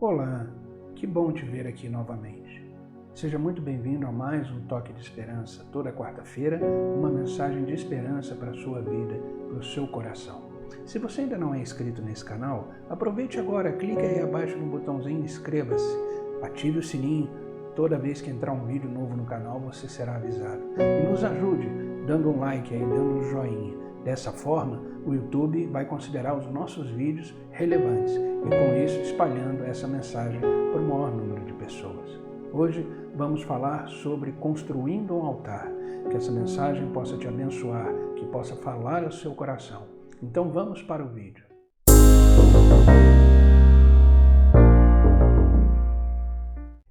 Olá, que bom te ver aqui novamente. Seja muito bem-vindo a mais um Toque de Esperança. Toda quarta-feira, uma mensagem de esperança para a sua vida, para o seu coração. Se você ainda não é inscrito nesse canal, aproveite agora, clique aí abaixo no botãozinho inscreva-se, ative o sininho. Toda vez que entrar um vídeo novo no canal, você será avisado. E nos ajude dando um like aí, dando um joinha. Dessa forma, o YouTube vai considerar os nossos vídeos relevantes e com isso espalhando essa mensagem para o maior número de pessoas. Hoje vamos falar sobre construindo um altar, que essa mensagem possa te abençoar, que possa falar ao seu coração. Então vamos para o vídeo.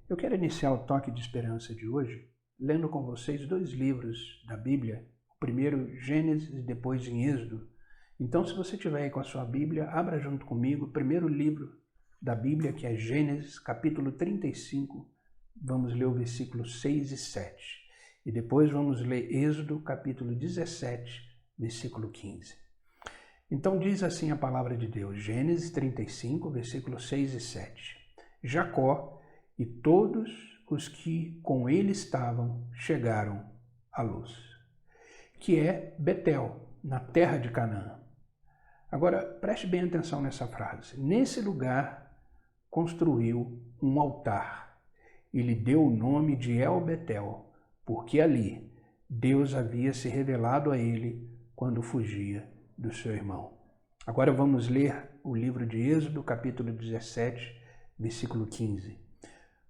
Eu quero iniciar o Toque de Esperança de hoje lendo com vocês dois livros da Bíblia. Primeiro Gênesis e depois em Êxodo. Então, se você tiver aí com a sua Bíblia, abra junto comigo o primeiro livro da Bíblia, que é Gênesis, capítulo 35. Vamos ler o versículo 6 e 7. E depois vamos ler Êxodo, capítulo 17, versículo 15. Então diz assim a palavra de Deus, Gênesis 35, versículos 6 e 7. Jacó e todos os que com ele estavam chegaram à luz, que é Betel, na terra de Canaã. Agora, preste bem atenção nessa frase. Nesse lugar, construiu um altar e lhe deu o nome de El-Betel, porque ali Deus havia se revelado a ele quando fugia do seu irmão. Agora vamos ler o livro de Êxodo, capítulo 17, versículo 15.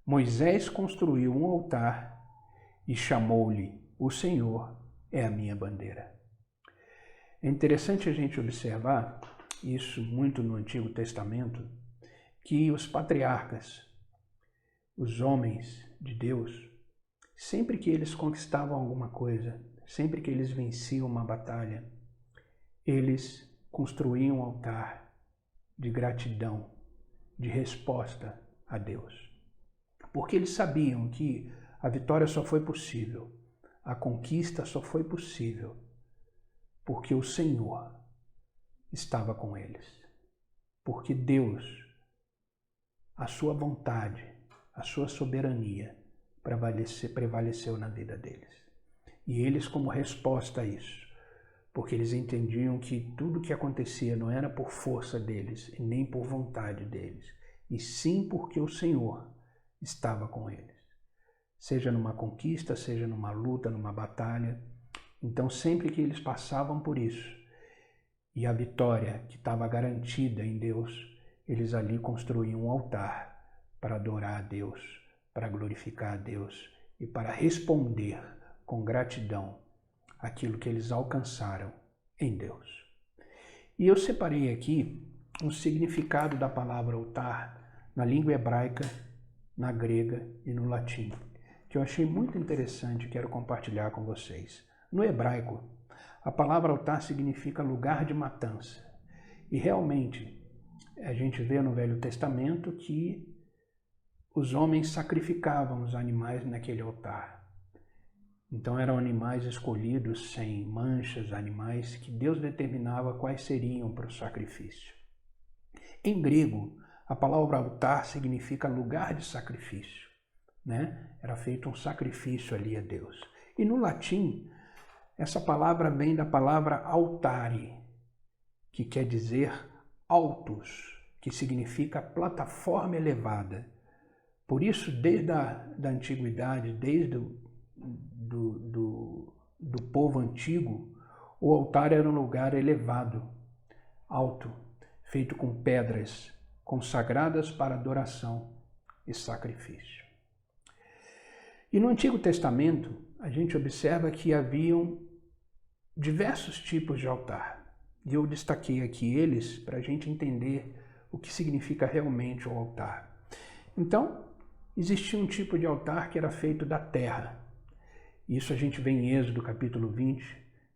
Moisés construiu um altar e chamou-lhe: O Senhor é a minha bandeira. É interessante a gente observar isso muito no Antigo Testamento, que os patriarcas, os homens de Deus, sempre que eles conquistavam alguma coisa, sempre que eles venciam uma batalha, eles construíam um altar de gratidão, de resposta a Deus. Porque eles sabiam que a vitória só foi possível, a conquista só foi possível porque o Senhor estava com eles. Porque Deus, a sua vontade, a sua soberania prevaleceu na vida deles. E eles, como resposta a isso, porque eles entendiam que tudo que acontecia não era por força deles e nem por vontade deles, e sim porque o Senhor estava com eles. Seja numa conquista, seja numa luta, numa batalha. Então, sempre que eles passavam por isso, e a vitória que estava garantida em Deus, eles ali construíam um altar para adorar a Deus, para glorificar a Deus e para responder com gratidão aquilo que eles alcançaram em Deus. E eu separei aqui um significado da palavra altar na língua hebraica, na grega e no latim, que eu achei muito interessante e quero compartilhar com vocês. No hebraico, a palavra altar significa lugar de matança. E realmente, a gente vê no Velho Testamento que os homens sacrificavam os animais naquele altar. Então eram animais escolhidos sem manchas, animais que Deus determinava quais seriam para o sacrifício. Em grego, a palavra altar significa lugar de sacrifício, né? Era feito um sacrifício ali a Deus. E no latim, essa palavra vem da palavra altare, que quer dizer altos, que significa plataforma elevada. Por isso, desde a antiguidade, desde do povo antigo, o altar era um lugar elevado, alto, feito com pedras, consagradas para adoração e sacrifício. E no Antigo Testamento, a gente observa que haviam diversos tipos de altar. E eu destaquei aqui eles para a gente entender o que significa realmente o altar. Então, existia um tipo de altar que era feito da terra. Isso a gente vê em Êxodo capítulo 20,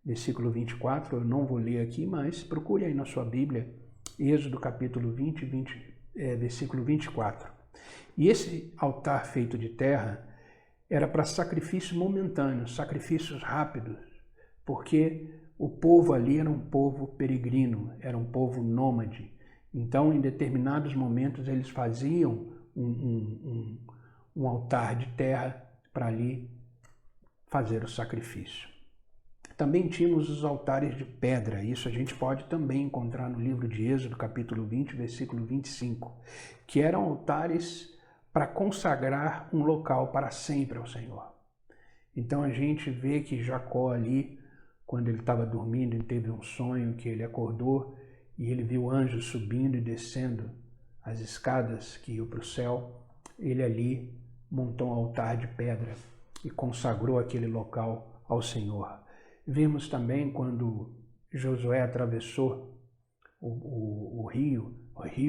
versículo 24. Eu não vou ler aqui, mas procure aí na sua Bíblia, Êxodo capítulo 20, versículo 24. E esse altar feito de terra era para sacrifício momentâneo, sacrifícios rápidos, porque o povo ali era um povo peregrino, era um povo nômade. Então, em determinados momentos, eles faziam um altar de terra para ali fazer o sacrifício. Também tínhamos os altares de pedra, isso a gente pode também encontrar no livro de Êxodo, capítulo 20, versículo 25, que eram altares para consagrar um local para sempre ao Senhor. Então a gente vê que Jacó ali, quando ele estava dormindo, ele teve um sonho que ele acordou e ele viu anjos subindo e descendo as escadas que iam para o céu. Ele ali montou um altar de pedra e consagrou aquele local ao Senhor. Vimos também quando Josué atravessou o rio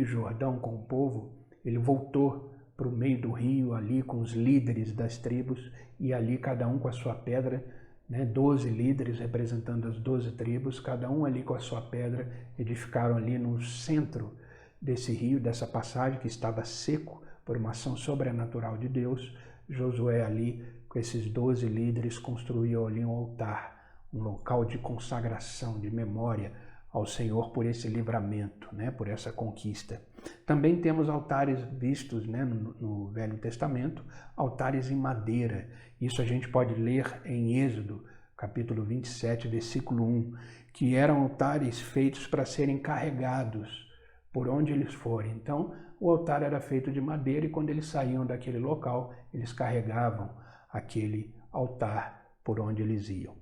Jordão com o povo, ele voltou para o meio do rio ali com os líderes das tribos e ali cada um com a sua pedra, 12 líderes representando as 12 tribos, cada um ali com a sua pedra, edificaram ali no centro desse rio, dessa passagem que estava seco por uma ação sobrenatural de Deus. Josué ali com esses 12 líderes construiu ali um altar, um local de consagração, de memória ao Senhor por esse livramento, por essa conquista. Também temos altares vistos no Velho Testamento, altares em madeira. Isso a gente pode ler em Êxodo, capítulo 27, versículo 1, que eram altares feitos para serem carregados por onde eles forem. Então, o altar era feito de madeira e quando eles saíam daquele local, eles carregavam aquele altar por onde eles iam.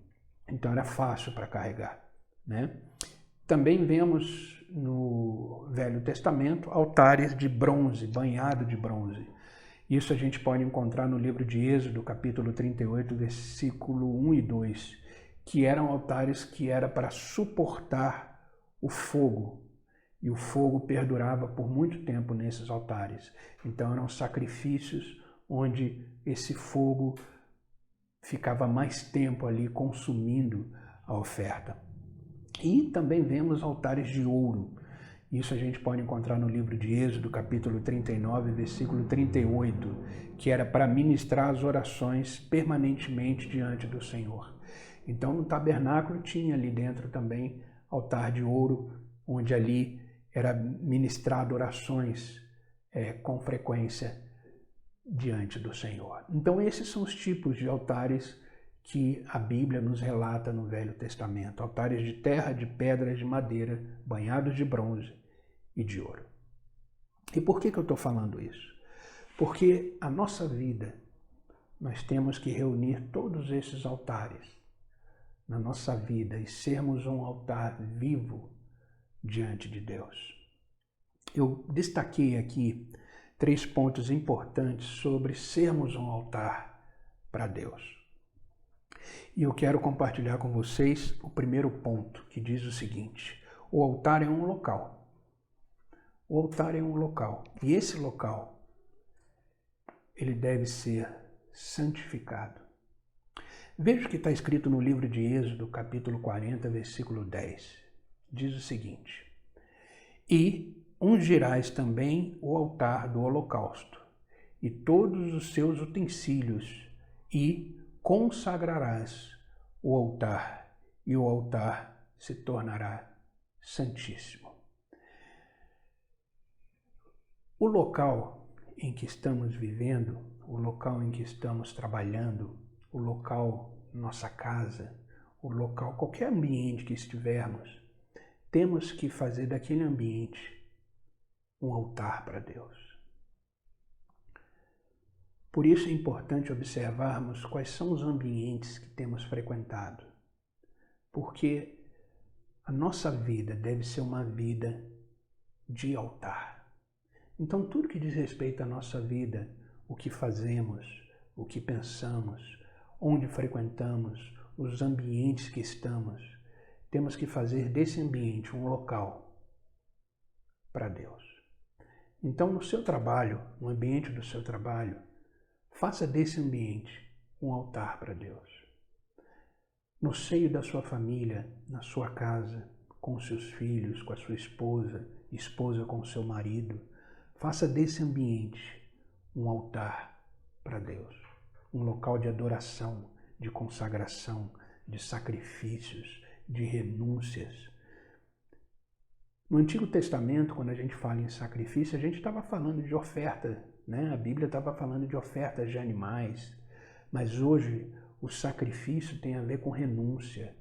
Então era fácil para carregar, Também vemos no Velho Testamento altares de bronze, banhado de bronze. Isso a gente pode encontrar no livro de Êxodo, capítulo 38, versículo 1 e 2, que eram altares que era para suportar o fogo. E o fogo perdurava por muito tempo nesses altares. Então eram sacrifícios onde esse fogo ficava mais tempo ali consumindo a oferta. E também vemos altares de ouro. Isso a gente pode encontrar no livro de Êxodo, capítulo 39, versículo 38, que era para ministrar as orações permanentemente diante do Senhor. Então no tabernáculo tinha ali dentro também altar de ouro, onde ali era ministrado orações com frequência diante do Senhor. Então esses são os tipos de altares que a Bíblia nos relata no Velho Testamento. Altares de terra, de pedra, de madeira, banhados de bronze e de ouro. E por que eu estou falando isso? Porque a nossa vida, nós temos que reunir todos esses altares na nossa vida e sermos um altar vivo diante de Deus. Eu destaquei aqui 3 pontos importantes sobre sermos um altar para Deus. E eu quero compartilhar com vocês o primeiro ponto, que diz o seguinte: o altar é um local. O altar é um local. E esse local, ele deve ser santificado. Veja o que está escrito no livro de Êxodo, capítulo 40, versículo 10. Diz o seguinte: e ungirás também o altar do holocausto e todos os seus utensílios, e consagrarás o altar, e o altar se tornará santíssimo. O local em que estamos vivendo, o local em que estamos trabalhando, o local, nossa casa, o local, qualquer ambiente que estivermos, temos que fazer daquele ambiente um altar para Deus. Por isso é importante observarmos quais são os ambientes que temos frequentado, porque a nossa vida deve ser uma vida de altar. Então tudo que diz respeito à nossa vida, o que fazemos, o que pensamos, onde frequentamos, os ambientes que estamos, temos que fazer desse ambiente um local para Deus. Então, no seu trabalho, no ambiente do seu trabalho, faça desse ambiente um altar para Deus. No seio da sua família, na sua casa, com seus filhos, com a sua esposa, esposa com o seu marido, faça desse ambiente um altar para Deus. Um local de adoração, de consagração, de sacrifícios, de renúncias. No Antigo Testamento, quando a gente fala em sacrifício, a gente estava falando de oferta, né? A Bíblia estava falando de ofertas de animais, mas hoje o sacrifício tem a ver com renúncia,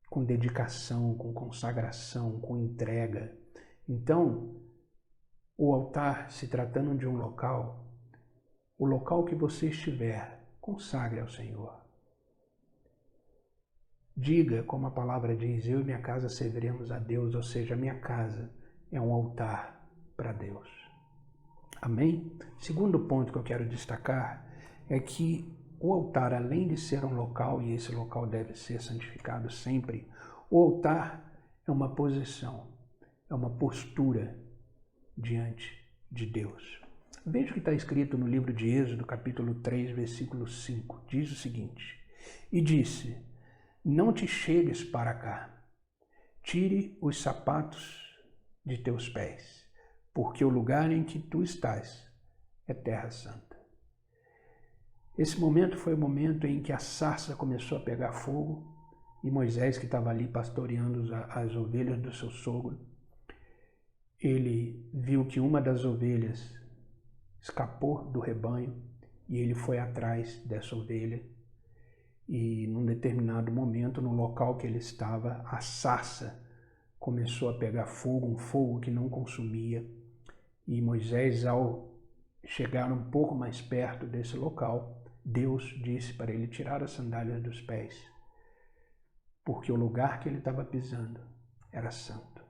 com dedicação, com consagração, com entrega. Então, o altar, se tratando de um local, o local que você estiver, consagre ao Senhor. Diga, como a palavra diz, eu e minha casa serviremos a Deus, ou seja, a minha casa é um altar para Deus. Amém? Segundo ponto que eu quero destacar é que o altar, além de ser um local, e esse local deve ser santificado sempre, o altar é uma posição, é uma postura diante de Deus. Veja o que está escrito no livro de Êxodo, capítulo 3, versículo 5. Diz o seguinte: E disse, não te chegues para cá, tire os sapatos de teus pés, porque o lugar em que tu estás é terra santa. Esse momento foi o momento em que a sarça começou a pegar fogo e Moisés, que estava ali pastoreando as ovelhas do seu sogro, ele viu que uma das ovelhas escapou do rebanho e ele foi atrás dessa ovelha. E num determinado momento, no local que ele estava, a sarça começou a pegar fogo, um fogo que não consumia. E Moisés, ao chegar um pouco mais perto desse local, Deus disse para ele tirar as sandálias dos pés, porque o lugar que ele estava pisando era santo.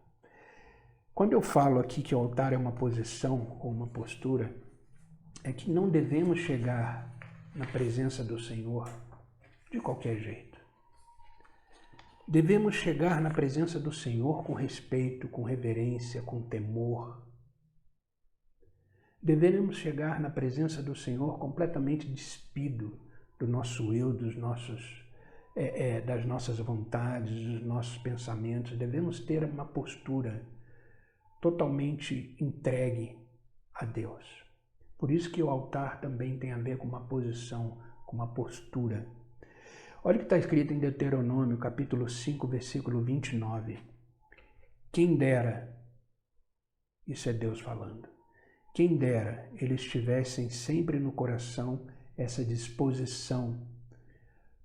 Quando eu falo aqui que o altar é uma posição ou uma postura, é que não devemos chegar na presença do Senhor de qualquer jeito. Devemos chegar na presença do Senhor com respeito, com reverência, com temor. Devemos chegar na presença do Senhor completamente despido do nosso eu, das nossas vontades, dos nossos pensamentos. Devemos ter uma postura totalmente entregue a Deus. Por isso que o altar também tem a ver com uma posição, com uma postura. Olha o que está escrito em Deuteronômio, capítulo 5, versículo 29. Quem dera, isso é Deus falando, quem dera eles tivessem sempre no coração essa disposição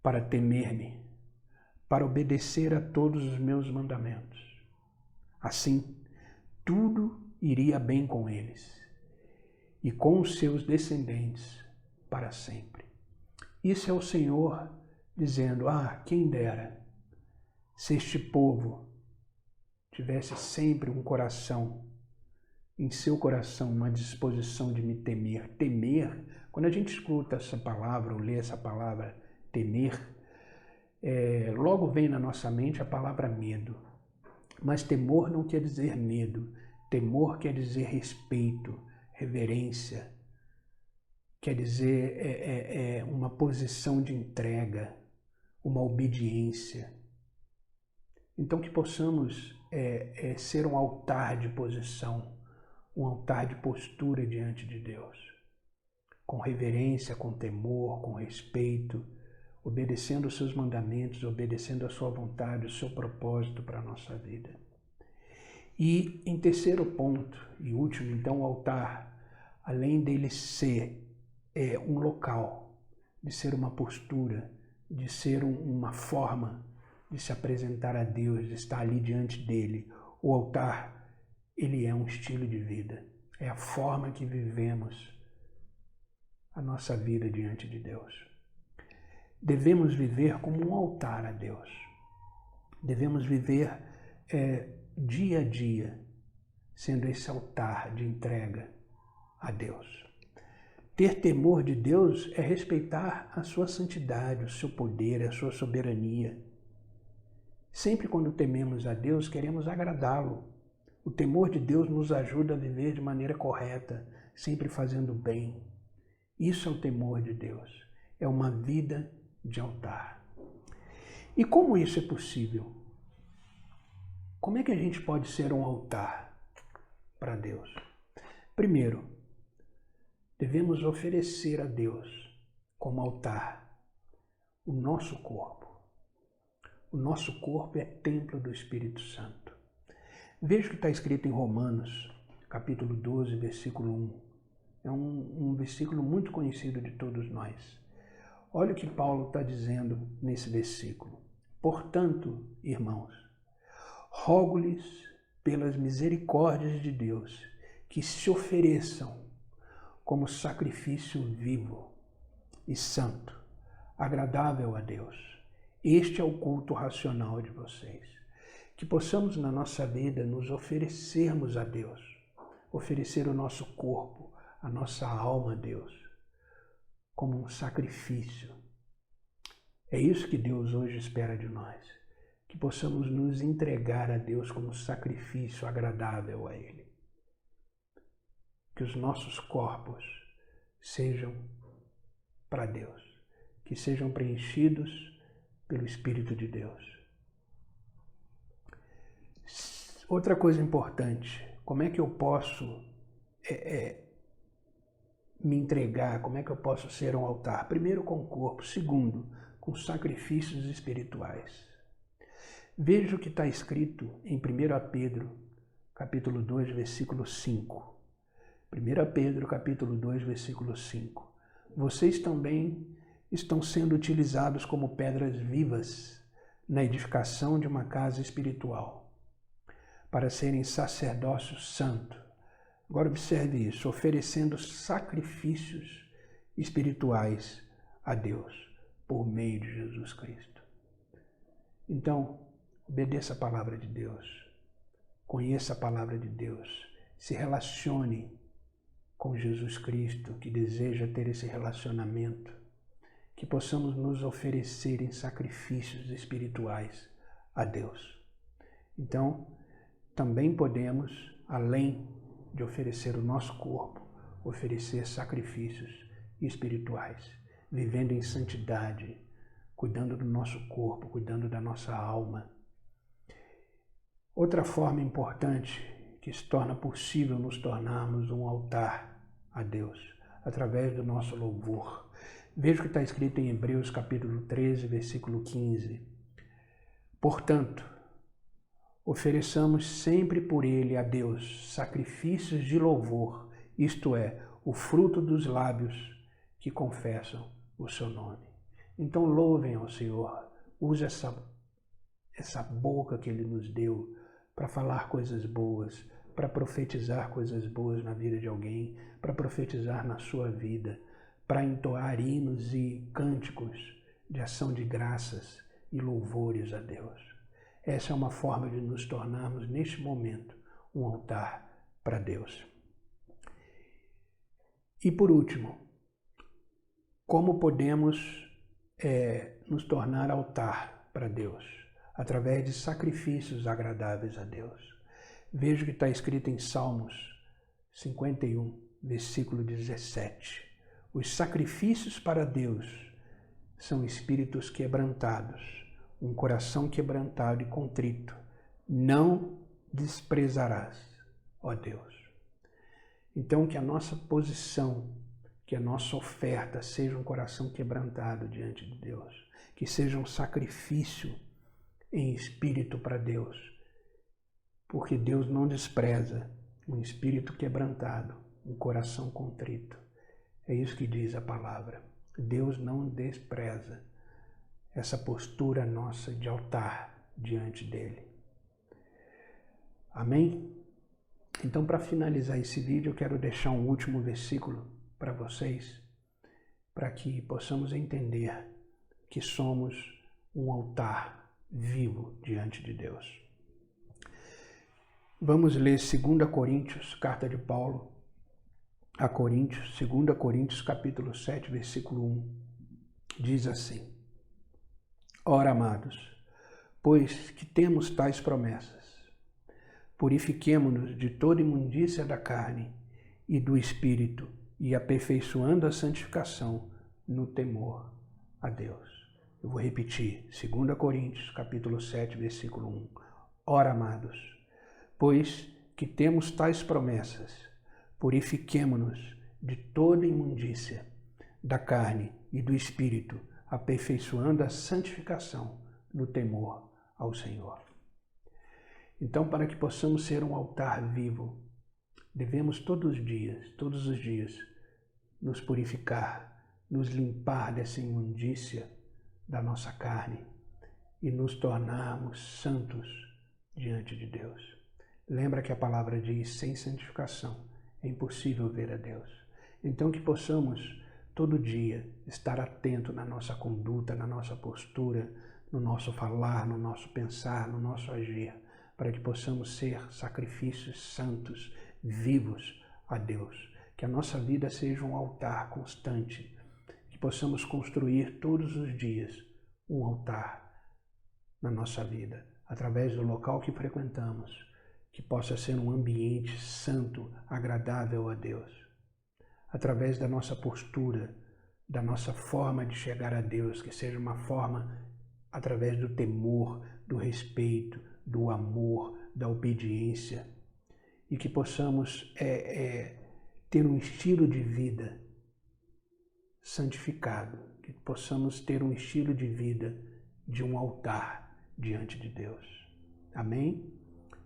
para temer-me, para obedecer a todos os meus mandamentos. Assim, tudo iria bem com eles e com os seus descendentes para sempre. Isso é o Senhor dizendo, quem dera se este povo tivesse sempre um coração, em seu coração, uma disposição de me temer. Temer, quando a gente escuta essa palavra ou lê essa palavra, temer, logo vem na nossa mente a palavra medo. Mas temor não quer dizer medo. Temor quer dizer respeito, reverência. Quer dizer uma posição de entrega, uma obediência. Então que possamos ser um altar de posição, um altar de postura diante de Deus, com reverência, com temor, com respeito, obedecendo os seus mandamentos, obedecendo a sua vontade, o seu propósito para a nossa vida. E em terceiro ponto e último, então, o altar, além dele ser um local, de ser uma postura, de ser uma forma de se apresentar a Deus, de estar ali diante dele, o altar, ele é um estilo de vida, é a forma que vivemos a nossa vida diante de Deus. Devemos viver como um altar a Deus. Devemos viver dia a dia sendo esse altar de entrega a Deus. Ter temor de Deus é respeitar a sua santidade, o seu poder, a sua soberania. Sempre quando tememos a Deus, queremos agradá-lo. O temor de Deus nos ajuda a viver de maneira correta, sempre fazendo bem. Isso é o temor de Deus. É uma vida de altar. E como isso é possível? Como é que a gente pode ser um altar para Deus? Primeiro, devemos oferecer a Deus como altar o nosso corpo. O nosso corpo é templo do Espírito Santo. Veja o que está escrito em Romanos, capítulo 12, versículo 1. É um versículo muito conhecido de todos nós. Olha o que Paulo está dizendo nesse versículo. Portanto, irmãos, rogo-lhes pelas misericórdias de Deus que se ofereçam como sacrifício vivo e santo, agradável a Deus. Este é o culto racional de vocês. Que possamos na nossa vida nos oferecermos a Deus, oferecer o nosso corpo, a nossa alma a Deus, como um sacrifício. É isso que Deus hoje espera de nós, que possamos nos entregar a Deus como sacrifício agradável a Ele. Que os nossos corpos sejam para Deus, que sejam preenchidos pelo Espírito de Deus. Outra coisa importante, como é que eu posso me entregar, como é que eu posso ser um altar? Primeiro, com o corpo. Segundo, com sacrifícios espirituais. Veja o que está escrito em 1 Pedro, capítulo 2, versículo 5. 1 Pedro, capítulo 2, versículo 5. Vocês também estão sendo utilizados como pedras vivas na edificação de uma casa espiritual, para serem sacerdócio santo. Agora observe isso, oferecendo sacrifícios espirituais a Deus por meio de Jesus Cristo. Então, obedeça a palavra de Deus, conheça a palavra de Deus, se relacione com Jesus Cristo, que deseja ter esse relacionamento, que possamos nos oferecer em sacrifícios espirituais a Deus. Então, também podemos, além de oferecer o nosso corpo, oferecer sacrifícios espirituais, vivendo em santidade, cuidando do nosso corpo, cuidando da nossa alma. Outra forma importante que se torna possível nos tornarmos um altar a Deus, através do nosso louvor. Veja o que está escrito em Hebreus capítulo 13, versículo 15. Portanto, ofereçamos sempre por ele a Deus sacrifícios de louvor, isto é, o fruto dos lábios que confessam o seu nome. Então louvem ao Senhor, use essa boca que Ele nos deu para falar coisas boas, para profetizar coisas boas na vida de alguém, para profetizar na sua vida, para entoar hinos e cânticos de ação de graças e louvores a Deus. Essa é uma forma de nos tornarmos, neste momento, um altar para Deus. E por último, como podemos nos tornar altar para Deus? Através de sacrifícios agradáveis a Deus. Veja o que está escrito em Salmos 51, versículo 17. Os sacrifícios para Deus são espíritos quebrantados, um coração quebrantado e contrito. Não desprezarás, ó Deus. Então, que a nossa posição, que a nossa oferta seja um coração quebrantado diante de Deus, que seja um sacrifício em espírito para Deus, porque Deus não despreza um espírito quebrantado, um coração contrito. É isso que diz a palavra. Deus não despreza essa postura nossa de altar diante dele. Amém? Então, para finalizar esse vídeo, eu quero deixar um último versículo para vocês, para que possamos entender que somos um altar vivo diante de Deus. Vamos ler 2 Coríntios, carta de Paulo a Coríntios, 2 Coríntios, capítulo 7, versículo 1. Diz assim: Ora, amados, pois que temos tais promessas, purifiquemo-nos de toda imundícia da carne e do espírito, e aperfeiçoando a santificação no temor a Deus. Eu vou repetir, 2 Coríntios, capítulo 7, versículo 1. Ora, amados, pois que temos tais promessas, purifiquemo-nos de toda imundícia da carne e do espírito, aperfeiçoando a santificação no temor ao Senhor. Então, para que possamos ser um altar vivo, devemos todos os dias, nos purificar, nos limpar dessa imundícia da nossa carne e nos tornarmos santos diante de Deus. Lembra que a palavra diz, sem santificação é impossível ver a Deus. Então que possamos todo dia estar atento na nossa conduta, na nossa postura, no nosso falar, no nosso pensar, no nosso agir, para que possamos ser sacrifícios santos, vivos a Deus. Que a nossa vida seja um altar constante, que possamos construir todos os dias um altar na nossa vida, através do local que frequentamos, que possa ser um ambiente santo, agradável a Deus. Através da nossa postura, da nossa forma de chegar a Deus, que seja uma forma através do temor, do respeito, do amor, da obediência, e que possamos ter um estilo de vida santificado, que possamos ter um estilo de vida de um altar diante de Deus. Amém?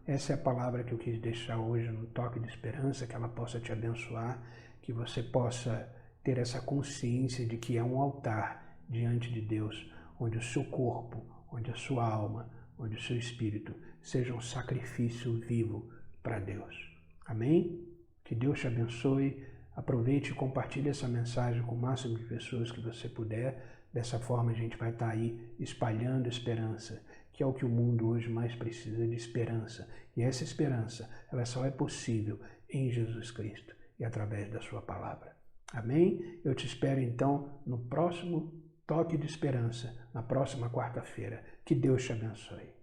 Essa é a palavra que eu quis deixar hoje no toque de esperança, que ela possa te abençoar, que você possa ter essa consciência de que é um altar diante de Deus, onde o seu corpo, onde a sua alma, onde o seu espírito seja um sacrifício vivo para Deus. Amém? Que Deus te abençoe. Aproveite e compartilhe essa mensagem com o máximo de pessoas que você puder. Dessa forma a gente vai estar aí espalhando esperança, que é o que o mundo hoje mais precisa, de esperança. E essa esperança, ela só é possível em Jesus Cristo e através da sua palavra. Amém? Eu te espero então no próximo toque de esperança, na próxima quarta-feira. Que Deus te abençoe.